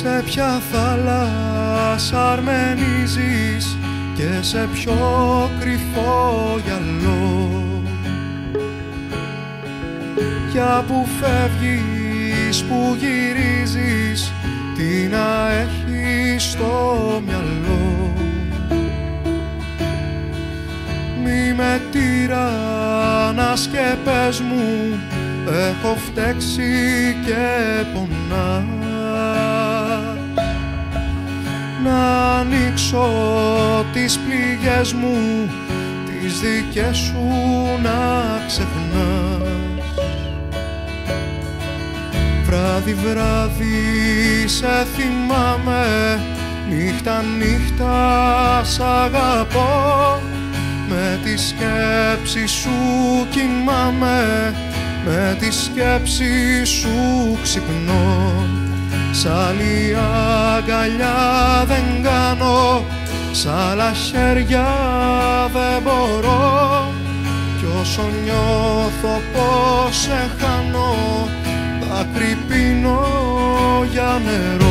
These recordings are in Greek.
Σε ποια θάλασσα αρμενίζεις και σε ποιο κρυφό γυαλό, για που φεύγεις, που γυρίζεις, τι να έχεις στο μυαλό. Μη με τυραννάς και πες μου, έχω φταίξει και πονά. Να ανοίξω τις πληγές μου, τις δικές σου να ξεχνάς. Βράδυ βράδυ σε θυμάμαι, νύχτα νύχτα σ' αγαπώ. Με τη σκέψη σου κοιμάμαι, με τη σκέψη σου ξυπνώ. Σ' άλλη αγκαλιά δεν κάνω, σ' άλλα χέρια δεν μπορώ. Κι όσο νιώθω πως σε χάνω, δάκρυ πίνω για νερό.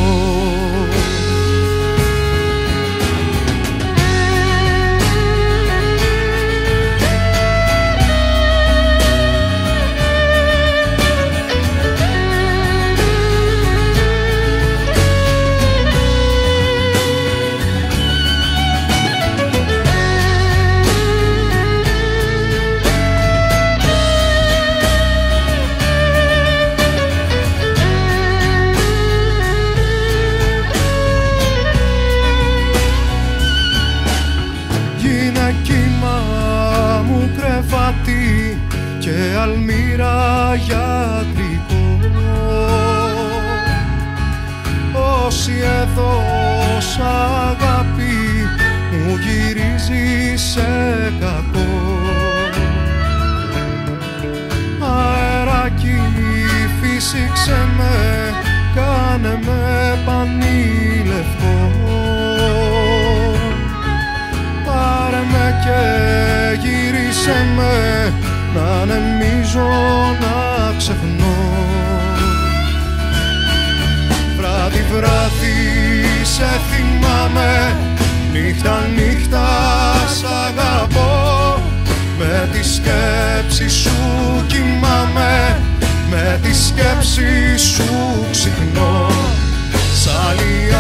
Και αλμύρα γιατρικό, όσοι εδώ σ' αγάπη μου γυρίζει σε κακό. Αεράκι φύσηξε με, κάνε με πανήλευκο. Πάρε με και γύρισε με, να ανεμίζω, να ξεχνώ. Βράδυ βράδυ σε θυμάμαι, νύχτα νύχτα σ' αγαπώ. Με τη σκέψη σου κοιμάμαι, με τη σκέψη σου ξυπνώ. Σ' άλλη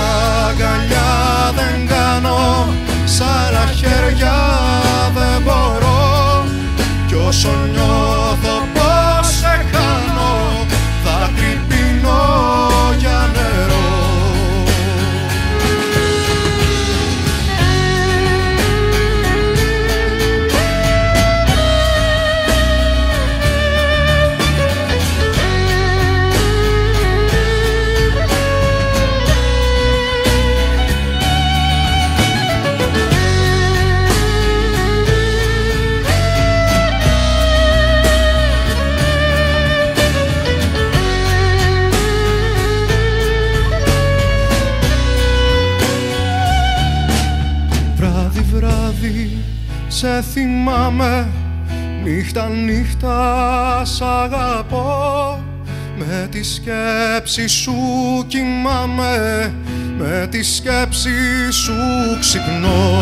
αγκαλιά δεν κάνω, σ' άλλα χέρια δεν μπορώ. Κι όσο νιώθω πως σε χάνω, δάκρυ πίνω για νερό. Σε θυμάμαι, νύχτα νύχτα σ' αγαπώ. Με τη σκέψη σου κοιμάμαι, με τη σκέψη σου ξυπνώ.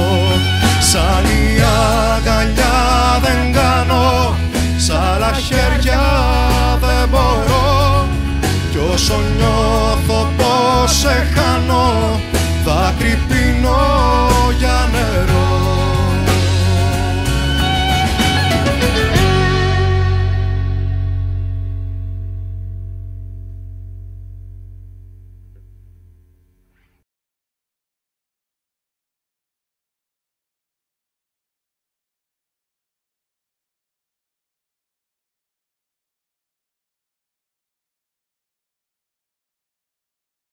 Σ' άλλη αγκαλιά δεν κάνω, σ' άλλα χέρια δεν μπορώ. Κι όσο νιώθω πως σε χάνω,